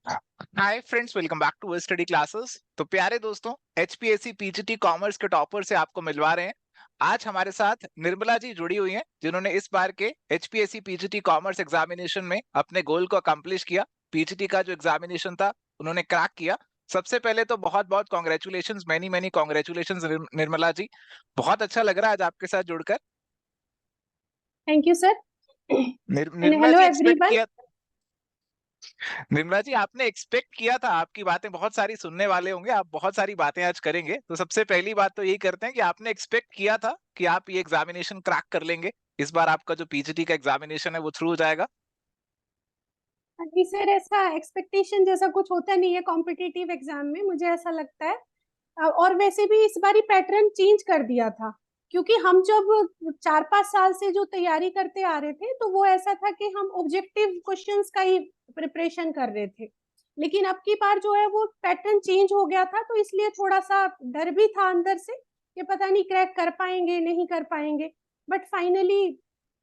Hi friends, welcome back to study classes. तो प्यारे दोस्तों, एचपीएससी पीजीटी कॉमर्स के टॉपर से आपको मिलवा रहे हैं। आज हमारे साथ निर्मला जी जुड़ी हुई हैं, जिन्होंने इस बार के एचपीएससी पीजीटी कॉमर्स एग्जामिनेशन में अपने गोल को अकम्प्लिश किया। पीजीटी का जो एग्जामिनेशन था, उन्होंने क्रैक किया। सबसे पहले तो बहुत बहुत congratulation, many many congratulation Nirmala ji. बहुत अच्छा लग रहा है आज आपके साथ जुड़कर। Thank you sir. And Nirmala hello ji, expect everyone. किया निर्मला जी, आपने एक्सपेक्ट किया था? आपकी बातें बहुत सारी सुनने वाले होंगे, आप बहुत सारी बातें आज करेंगे। तो सबसे पहली बात तो यही करते हैं कि आपने एक्सपेक्ट किया था कि आप ये एग्जामिनेशन क्रैक कर लेंगे? इस बार आपका जो पीजीटी का एग्जामिनेशन है वो थ्रू हो जाएगा? जी सर, ऐसा एक्सपेक्टेशन जैसा कुछ होता नहीं है कॉम्पिटिटिव एग्जाम में, मुझे ऐसा लगता है। और वैसे भी इस बार पैटर्न चेंज कर दिया था, क्योंकि हम जब 4-5 साल से जो तैयारी करते आ रहे थे तो वो ऐसा था कि हम ऑब्जेक्टिव क्वेश्चंस का ही प्रिपरेशन कर रहे थे। लेकिन अब की बार जो है वो पैटर्न चेंज हो गया था, तो इसलिए थोड़ा सा डर भी था अंदर से कि पता नहीं क्रैक कर पाएंगे नहीं कर पाएंगे। बट फाइनली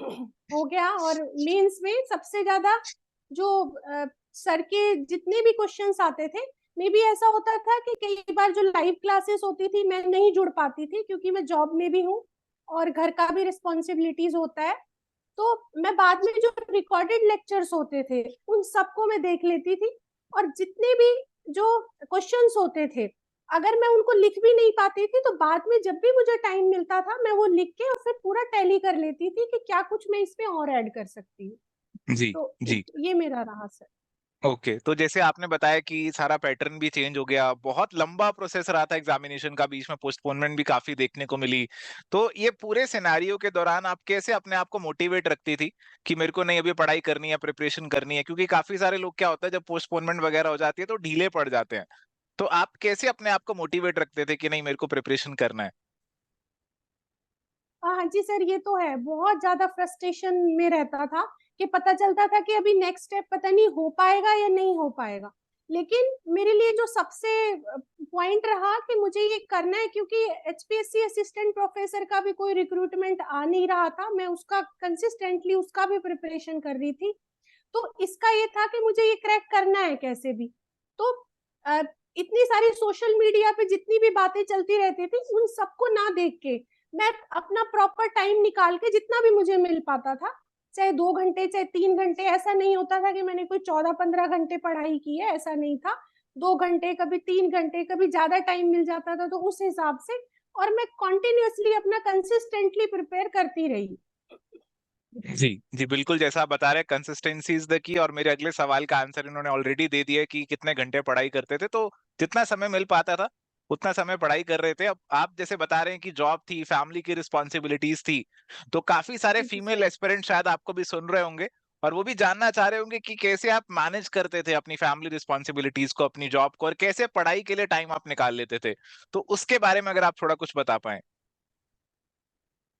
हो गया। और मेंस में सबसे ज्यादा जो सर के जितने भी क्वेश्चंस आते थे, मे भी ऐसा होता था कि कई बार जो लाइव क्लासेस होती थी मैं नहीं जुड़ पाती थी, क्योंकि मैं जॉब में भी हूँ और घर का भी रिस्पॉन्सिबिलिटीज होता है। तो मैं बाद में जो रिकॉर्डेड लेक्चर्स होते थे उन सबको मैं देख लेती थी। और जितने भी जो क्वेश्चंस होते थे, अगर मैं उनको लिख भी नहीं पाती थी तो बाद में जब भी मुझे टाइम मिलता था मैं वो लिख के और फिर पूरा टैली कर लेती थी कि क्या कुछ मैं इसमें और ऐड कर सकती हूँ। जी तो जी। ये मेरा रहा सर। ओके, तो जैसे आपने बताया कि सारा पैटर्न भी चेंज हो गया, बहुत लंबा प्रोसेस रहा था एग्जामिनेशन का, बीच में पोस्टपोनमेंट भी काफी देखने को मिली। तो ये पूरे सिनेरियो के दौरान आप कैसे अपने आप को मोटिवेट रखती थी कि मेरे को नहीं, अभी पढ़ाई करनी है, प्रिपरेशन करनी है? क्योंकि काफी सारे लोग, क्या होता है, जब पोस्टपोनमेंट वगैरह हो जाती है तो ढीले पड़ जाते हैं। तो आप कैसे अपने आप को मोटिवेट रखते थे कि नहीं, मेरे को प्रिपरेशन करना है? हाँ जी सर, ये तो है, बहुत ज्यादा फ्रस्ट्रेशन में रहता था कि पता चलता था कि अभी नेक्स्ट स्टेप पता नहीं हो पाएगा या नहीं हो पाएगा। लेकिन मेरे लिए जो सबसे पॉइंट रहा कि मुझे ये करना है, क्योंकि एचपीएससी असिस्टेंट प्रोफेसर का भी कोई रिक्रूटमेंट आ नहीं रहा था, मैं उसका कंसिस्टेंटली उसका भी प्रिपरेशन कर रही थी। तो इसका ये था कि मुझे ये क्रैक करना है कैसे भी। तो अ, इतनी सारी सोशल मीडिया पे जितनी भी बातें चलती रहती थी उन सबको ना देख के मैं अपना प्रॉपर टाइम निकाल के जितना भी मुझे मिल पाता था, चाहे 2 घंटे चाहे 3 घंटे, ऐसा नहीं होता था कि मैंने कोई 14-15 घंटे पढ़ाई की है, ऐसा नहीं था। 2 घंटे, कभी 3 घंटे, कभी ज्यादा टाइम मिल जाता था तो उस हिसाब से। और मैं कॉन्टिन्यूअसली अपना कंसिस्टेंटली प्रिपेयर करती रही। जी जी, बिल्कुल जैसा आप बता रहे हैं, कंसिस्टेंसी इज द की। और मेरे अगले सवाल का आंसर इन्होंने ऑलरेडी दे दिया है कि कितने घंटे पढ़ाई करते थे। तो जितना समय मिल पाता था उतना समय पढ़ाई कर रहे थे। अब आप जैसे बता रहे हैं कि जॉब थी, फैमिली की रिस्पॉन्सिबिलिटीज थी, तो काफी सारे फीमेल एस्पिरेंट शायद आपको भी सुन रहे होंगे और वो भी जानना चाह रहे होंगे कि कैसे आप मैनेज करते थे अपनी फैमिली रिस्पॉन्सिबिलिटीज को, अपनी जॉब को, और कैसे पढ़ाई के लिए टाइम आप निकाल लेते थे। तो उसके बारे में अगर आप थोड़ा कुछ बता पाए।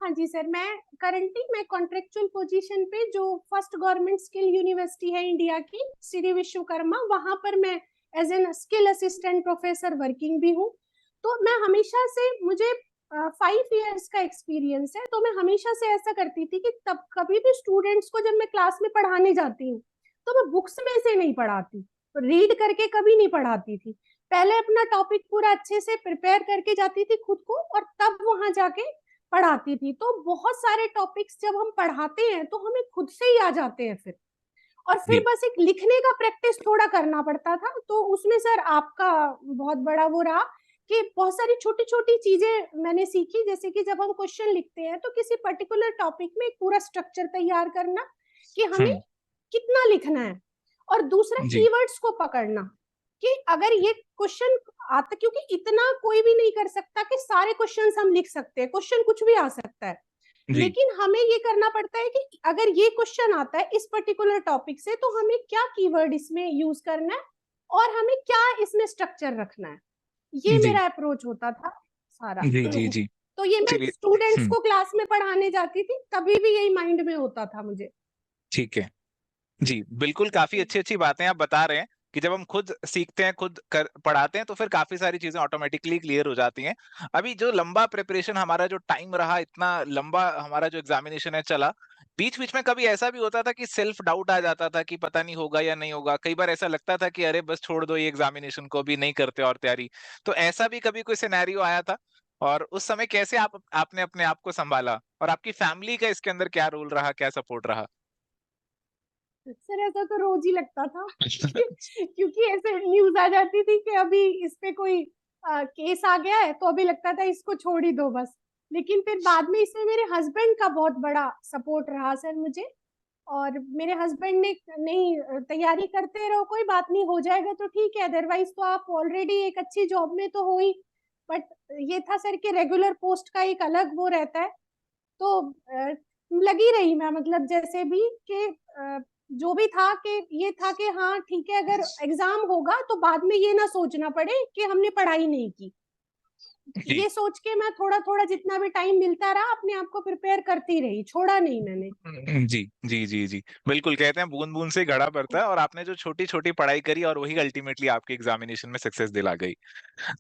हाँ जी सर, मैं कॉन्ट्रेक्चुअल पोजीशन पे जो फर्स्ट गवर्नमेंट स्किल यूनिवर्सिटी है इंडिया की, श्री विश्वकर्मा, वहां पर मैं as an skill assistant professor working भी हूँ। तो मैं हमेशा से, मुझे 5 इयर्स का एक्सपीरियंस है, तो मैं हमेशा से ऐसा करती थी कि तब कभी भी स्टूडेंट्स को जब मैं क्लास में पढ़ाने जाती हूँ तो मैं बुक्स में से नहीं पढ़ाती, रीड करके कभी नहीं पढ़ाती थी। पहले अपना टॉपिक पूरा अच्छे से प्रिपेयर करके जाती थी खुद को, और तब वहां जाके पढ़ाती थी। तो बहुत सारे टॉपिक्स जब हम पढ़ाते हैं तो हमें खुद से ही आ जाते हैं फिर। और फिर जी बस एक लिखने का प्रैक्टिस थोड़ा करना पड़ता था। तो उसमें सर आपका बहुत बड़ा वो रहा कि बहुत सारी छोटी छोटी चीजें मैंने सीखी, जैसे कि जब हम क्वेश्चन लिखते हैं तो किसी पर्टिकुलर टॉपिक में एक पूरा स्ट्रक्चर तैयार करना कि हमें हम्म। कितना लिखना है। और दूसरा जी कीवर्ड्स को पकड़ना कि अगर ये क्वेश्चन आता, क्योंकि इतना कोई भी नहीं कर सकता कि सारे क्वेश्चंस हम लिख सकते हैं, क्वेश्चन कुछ भी आ सकता है। जी लेकिन हमें ये करना पड़ता है कि अगर ये क्वेश्चन आता है इस पर्टिकुलर टॉपिक से तो हमें क्या कीवर्ड इसमें यूज करना है और हमें क्या इसमें स्ट्रक्चर रखना है। ये जी मेरा अप्रोच होता था सारा। जी जी जी। तो ये मैं चलिए। स्टूडेंट्स को क्लास में पढ़ाने जाती थी तभी भी यही माइंड में होता था मुझे। ठीक है। जी बिल्कुल, काफी अच्छी अच्छी बातें आप बता रहे हैं कि जब हम खुद सीखते हैं, खुद कर पढ़ाते हैं, तो फिर काफी सारी चीजें ऑटोमेटिकली क्लियर हो जाती हैं। अभी जो लंबा प्रिपरेशन, हमारा जो टाइम रहा, इतना लंबा हमारा जो एग्जामिनेशन है चला, बीच बीच में कभी ऐसा भी होता था कि सेल्फ डाउट आ जाता था कि पता नहीं होगा या नहीं होगा? कई बार ऐसा लगता था कि अरे बस छोड़ दो ये एग्जामिनेशन को, अभी नहीं करते और तैयारी। तो ऐसा भी कभी कोई सिनेरियो आया था? और उस समय कैसे आपने अपने आप को संभाला, और आपकी फैमिली का इसके अंदर क्या रोल रहा, क्या सपोर्ट रहा? सर ऐसा तो रोज ही लगता था क्योंकि ऐसे न्यूज आ जाती थी कि अभी इस पे कोई केस आ गया है, तो अभी लगता था इसको छोड़ ही दो बस। लेकिन फिर बाद में इसमें मेरे हस्बैंड का बहुत बड़ा सपोर्ट रहा सर मुझे। और मेरे हस्बैंड ने, नहीं तैयारी करते रहो, कोई बात नहीं, हो जाएगा तो ठीक है, अदरवाइज तो आप ऑलरेडी एक अच्छी जॉब में तो हो ही। बट ये था सर कि रेगुलर पोस्ट का एक अलग वो रहता है। तो लगी रही मैं, मतलब जैसे भी कि जो भी था कि ये था कि हाँ ठीक है, अगर एग्जाम होगा तो बाद में ये ना सोचना पड़े कि हमने पढ़ाई नहीं की। जी। ये सोच के मैं थोड़ा थोड़ा जितना भी टाइम मिलता रहा अपने आप को प्रिपेयर करती रही, छोड़ा नहीं मैंने। जी, जी, जी, जी। बिल्कुल, कहते हैं बूंद-बूंद से घड़ा भरता है, और आपने जो छोटी-छोटी पढ़ाई करी और वही अल्टीमेटली आपके एग्जामिनेशन में सक्सेस दिला गई।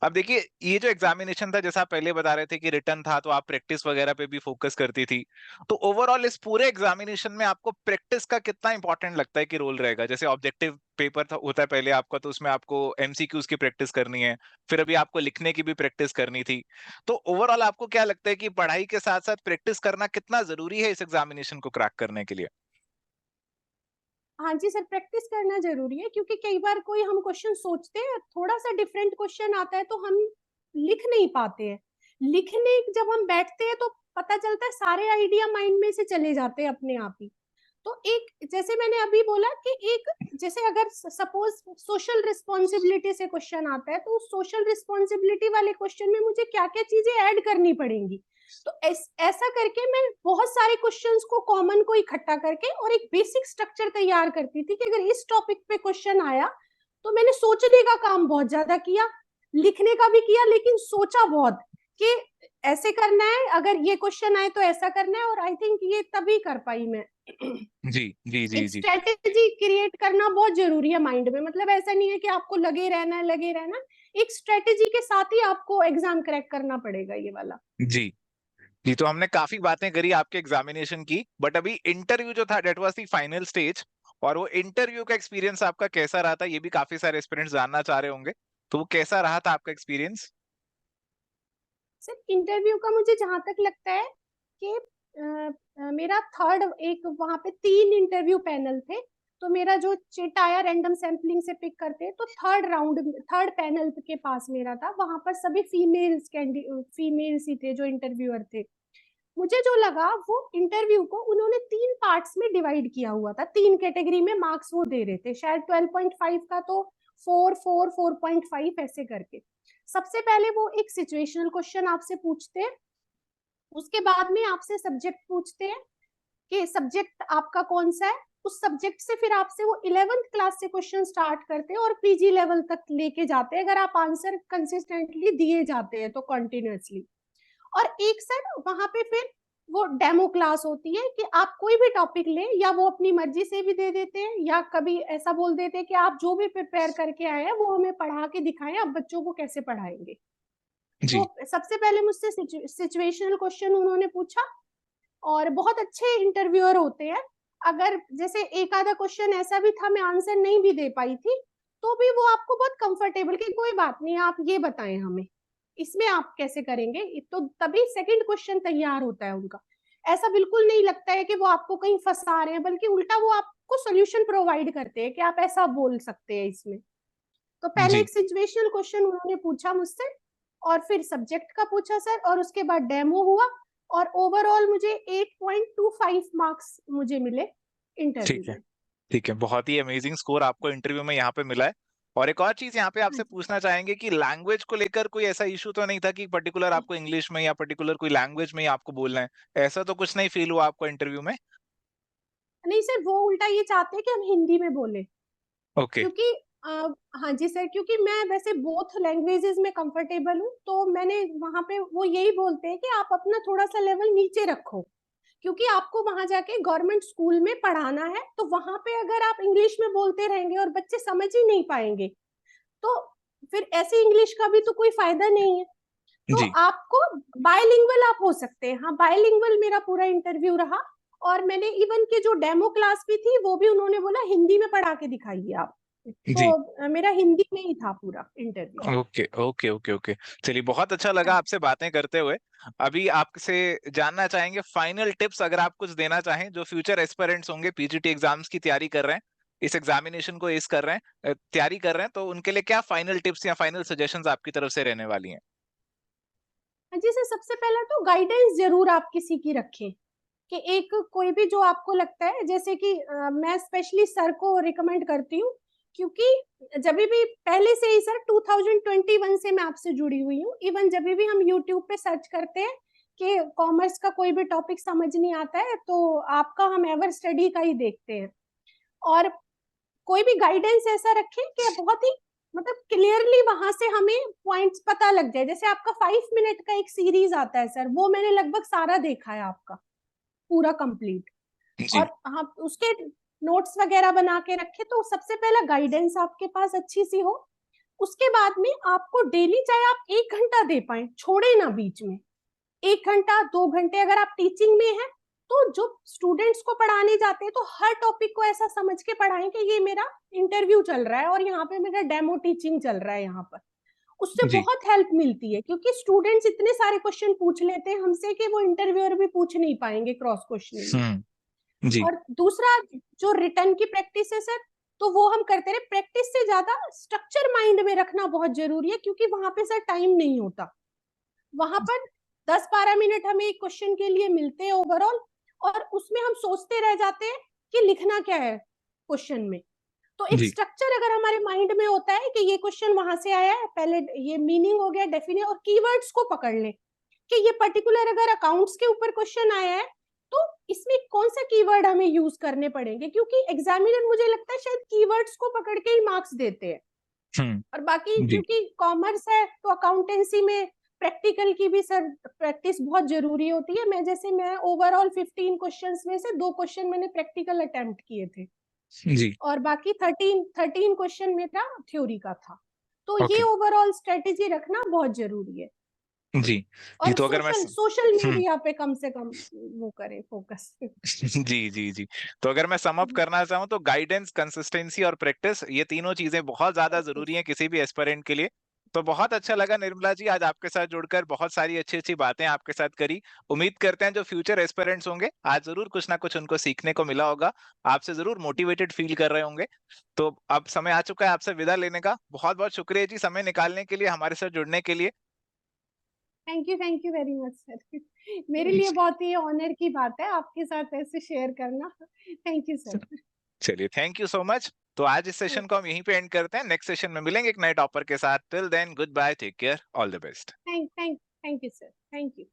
अब देखिए, ये जो एग्जामिनेशन था, जैसा आप पहले बता रहे थे कि रिटन था, तो आप प्रैक्टिस वगैरह पे भी फोकस करती थी। तो ओवरऑल इस पूरे एग्जामिनेशन में आपको प्रैक्टिस का कितना इंपॉर्टेंट लगता है कि रोल रहेगा? जैसे ऑब्जेक्टिव पेपर था होता है पहले आपका, तो उसमें आपको एमसीक्यूज की प्रैक्टिस करनी है, फिर अभी आपको लिखने की भी प्रैक्टिस करनी थी। तो ओवरऑल आपको क्या लगता है कि पढ़ाई के साथ-साथ प्रैक्टिस करना कितना ज़रूरी है इस एग्जामिनेशन को क्रैक करने के लिए? हाँ जी सर, प्रैक्टिस करना जरूरी है, क्योंकि कई बार कोई हम क्वेश्चन सोचते हैं, थोड़ा सा डिफरेंट क्वेश्चन आता है तो हम लिख नहीं पाते हैं। लिखने जब हम बैठते हैं तो पता चलता है सारे आइडिया माइंड में से चले जाते हैं अपने आप ही। तो एक, जैसे मैंने अभी बोला कि एक, जैसे अगर सपोज सोशल रिस्पॉन्सिबिलिटी से क्वेश्चन आता है, तो उस सोशल रिस्पॉन्सिबिलिटी वाले क्वेश्चन में मुझे क्या क्या चीजें ऐड करनी पड़ेंगी। तो ऐसा करके मैं बहुत सारे क्वेश्चंस को कॉमन को इकट्ठा करके और एक बेसिक स्ट्रक्चर तैयार करती थी कि अगर इस टॉपिक पे क्वेश्चन आया तो मैंने सोचने का काम बहुत ज्यादा किया, लिखने का भी किया, लेकिन सोचा बहुत कि ऐसे करना है, अगर ये क्वेश्चन आए तो ऐसा करना है। और आई थिंक ये तभी कर पाई मैं। जी, जी, जी, एक जी। स्ट्रेटेजी क्रिएट करना बहुत जरूरी है माइंड में, मतलब ऐसा नहीं है कि आपको लगे रहना है, लगे रहना। एक स्ट्रेटेजी के साथ ही आपको एग्जाम क्रैक करना पड़ेगा ये वाला। जी। जी, तो हमने काफ़ी बातें करी आपके एग्ज़ामिनेशन की, बट अभी इंटरव्यू जो था that was the final stage, और वो इंटरव्यू का एक्सपीरियंस आपका कैसा रहा था? ये भी काफ़ी सारे एस्पिरेंट्स जानना चाह रहे होंगे। तो वो कैसा रहा था आपका एक्सपीरियंस? सर इंटरव्यू का मुझे जहां तक लगता है कि मेरा थर्ड, एक वहां पे 3 इंटरव्यू पैनल थे, तो मेरा जो चिट आया रैंडम सैम्पलिंग से पिक करते हैं, तो थर्ड राउंड, थर्ड पैनल के पास मेरा था, वहां पर सभी फीमेल्स ही थे जो इंटरव्यूअर थे। मुझे जो लगा वो इंटरव्यू को उन्होंने 3 पार्ट्स में डिवाइड किया हुआ था, 3 कैटेगरी में मार्क्स वो दे रहे थे, शायद 12.5 का तो 4.5 ऐसे करके। सबसे पहले वो एक सिचुएशनल क्वेश्चन आपसे पूछते हैं, उसके बाद में आपसे सब्जेक्ट पूछते हैं कि सब्जेक्ट आपका कौन सा है। उस सब्जेक्ट से फिर आपसे वो 11th क्लास से क्वेश्चन स्टार्ट करते हैं और पीजी लेवल तक लेके जाते हैं, अगर आप आंसर कंसिस्टेंटली दिए जाते हैं तो कंटिन्यूअसली। और एक सर वहां पे फिर वो डेमो क्लास होती है कि आप कोई भी टॉपिक ले, या वो अपनी मर्जी से भी दे देते हैं, या कभी ऐसा बोल देते हैं कि आप जो भी प्रिपेयर करके आए हैं वो हमें पढ़ा के दिखाएं, आप बच्चों को कैसे पढ़ाएंगे। तो जी, सबसे पहले मुझसे सिचुएशनल क्वेश्चन उन्होंने पूछा, और बहुत अच्छे इंटरव्यूअर होते हैं। अगर जैसे एक आधा क्वेश्चन ऐसा भी था मैं आंसर नहीं भी दे पाई थी, तो भी वो आपको बहुत कंफर्टेबल कि कोई बात नहीं, आप ये बताएं हमें इसमें आप कैसे करेंगे, तो तभी सेकंड क्वेश्चन तैयार होता है उनका। ऐसा बिल्कुल नहीं लगता है कि वो आपको कहीं फंसा रहे हैं, बल्कि उल्टा वो आपको सोल्यूशन प्रोवाइड करते हैं कि आप ऐसा बोल सकते हैं इसमें। तो पहले जी। एक सिचुएशनल क्वेश्चन उन्होंने पूछा मुझसे, और फिर सब्जेक्ट का पूछा सर, और उसके बाद डेमो हुआ, और ओवरऑल मुझे 8.25 मार्क्स मुझे मिले इंटरव्यू ठीक है, में। ठीक है। बहुत ही अमेजिंग स्कोर आपको इंटरव्यू में यहाँ पे मिला है। और एक और चीज़ यहाँ पे हाँ आपसे जी। पूछना चाहेंगे कि लैंग्वेज को लेकर कोई ऐसा इश्यू तो नहीं था कि पर्टिकुलर आपको इंग्लिश में या पर्टिकुलर कोई लैंग्वेज में ही आपको बोलना है? ऐसा तो कुछ नहीं फील हुआ आपको इंटरव्यू में? नहीं सर, वो उल्टा ये चाहते हैं कि हम हिंदी में बोले, ओके। क्योंकि अ, हाँ जी सर, क्योंकि मैं वैसे बोथ लैंग्वेजेस में कंफर्टेबल हूँ, तो मैंने वहां पे वो यही बोलते हैं कि आप अपना थोड़ा सा लेवल नीचे रखो, क्योंकि आपको वहां जाके गवर्नमेंट स्कूल में पढ़ाना है, तो वहां पे अगर आप इंग्लिश में बोलते रहेंगे और बच्चे समझ ही नहीं पाएंगे, तो फिर ऐसे इंग्लिश का भी तो कोई फायदा नहीं है। तो जी। आपको बायलिंगुअल आप हो सकते हैं, हाँ बायलिंगुअल मेरा पूरा इंटरव्यू रहा। और मैंने इवन के जो डेमो क्लास भी थी वो भी उन्होंने बोला हिंदी में पढ़ा के दिखाइए आप। जी। तो मेरा हिंदी में ही था पूरा interview. Okay okay okay okay. चलिए, बहुत अच्छा लगा आपसे बातें करते हुए। अभी आपसे जानना चाहेंगे फाइनल टिप्स, अगर आप कुछ देना चाहें जो फ्यूचर एस्पिरेंट्स होंगे, पीजीटी एग्जाम्स की तैयारी कर रहे हैं, इस एग्जामिनेशन को एस कर रहे हैं, तैयारी कर रहे हैं, तो उनके लिए क्या फाइनल टिप्स या फाइनल सजेशंस आपकी तरफ से रहने वाली हैं? जी सर, सबसे पहला तो गाइडेंस जरूर आप किसी की रखें, कि एक कोई भी जो आपको लगता है, जैसे कि मैं स्पेशली सर को रिकमेंड करती हूँ, क्योंकि जब भी पहले से ही सर 2021 से मैं आपसे जुड़ी हुई हूँ। इवन जब भी हम यूट्यूब पे सर्च करते हैं कि कॉमर्स का कोई भी टॉपिक समझ नहीं आता है, तो आपका हम एवर स्टडी का ही देखते हैं। और कोई भी गाइडेंस ऐसा रखें कि बहुत ही मतलब क्लियरली वहां से हमें पॉइंट्स पता लग जाए। जैसे आपका 5 मिनट का एक सीरीज आता है सर, वो मैंने लगभग सारा देखा है आपका, पूरा कंप्लीट। जी। और हाँ, उसके नोट्स वगैरह बना के रखे, तो सबसे पहला गाइडेंस आपके पास अच्छी सी हो। उसके बाद में आपको डेली, चाहे आप 1 घंटा दे पाए, छोड़े ना बीच में, 1 घंटा 2 घंटे अगर आप टीचिंग में हैं, तो जो स्टूडेंट्स को पढ़ाने जाते हैं तो हर टॉपिक को ऐसा समझ के पढ़ाएं कि ये मेरा इंटरव्यू चल रहा है और यहाँ पे मेरा डेमो टीचिंग चल रहा है यहाँ पर। उससे जी। बहुत हेल्प मिलती है, क्योंकि स्टूडेंट्स इतने सारे क्वेश्चन पूछ लेते हैं हमसे कि वो इंटरव्यूअर भी पूछ नहीं पाएंगे क्रॉस क्वेश्चनिंग में। जी। और दूसरा, जो रिटर्न की प्रैक्टिस है सर, तो वो हम करते रहे। प्रैक्टिस से ज्यादा स्ट्रक्चर माइंड में रखना बहुत जरूरी है, क्योंकि वहां पे सर टाइम नहीं होता। वहां पर 10-12 मिनट हमें एक क्वेश्चन के लिए मिलते हैं ओवरऑल, और उसमें हम सोचते रह जाते हैं कि लिखना क्या है क्वेश्चन में। तो एक जी। स्ट्रक्चर अगर हमारे माइंड में होता है कि ये क्वेश्चन वहां से आया है, पहले ये मीनिंग हो गया, डेफिनेशन, और कीवर्ड्स को पकड़ ले कि ये पर्टिकुलर अगर अकाउंट्स के ऊपर क्वेश्चन आया है, तो इसमें कौन सा कीवर्ड हमें यूज करने पड़ेंगे, क्योंकि एग्जामिनर मुझे लगता है शायद कीवर्ड्स को पकड़ के ही मार्क्स देते हैं। और बाकी जी। क्योंकि कॉमर्स है तो अकाउंटेंसी में प्रैक्टिकल की भी सर प्रैक्टिस बहुत जरूरी होती है। मैं ओवरऑल 15 क्वेश्चंस में से 2 क्वेश्चन मैंने प्रैक्टिकल अटेम्प्ट किए थे, जी। और बाकी 13 क्वेश्चन मेरा थ्योरी का था। तो ये ओके। ओवरऑल स्ट्रेटेजी रखना बहुत जरूरी है। जी। जी, और तो अगर मैं सोशल सोशल हम्म मीडिया पे कम से कम वो करें फोकस। जी जी जी। तो अगर मैं सम अप करना चाहूँ तो गाइडेंस, कंसिस्टेंसी और प्रैक्टिस, ये तीनों चीजें बहुत ज्यादा जरूरी हैं किसी भी एस्पिरेंट के लिए। तो बहुत अच्छा लगा निर्मला जी आज आपके साथ जुड़कर, बहुत सारी अच्छी अच्छी बातें आपके साथ करी। उम्मीद करते हैं जो फ्यूचर एस्पिरेंट्स होंगे आज जरूर कुछ ना कुछ उनको सीखने को मिला होगा, आपसे जरूर मोटिवेटेड फील कर रहे होंगे। तो अब समय आ चुका है आपसे विदा लेने का। बहुत बहुत शुक्रिया जी समय निकालने के लिए, हमारे साथ जुड़ने के लिए। Thank you very much sir. मेरे लिए बहुत ही ऑनर की बात है आपके साथ ऐसे शेयर करना। Thank you sir. चलिए, थैंक यू सो मच। तो आज इस सेशन को हम यहीं पे एंड करते हैं, नेक्स्ट सेशन में मिलेंगे एक नए टॉपर के साथ। Till then, good bye, take care, all the best. Thank you sir, thank you.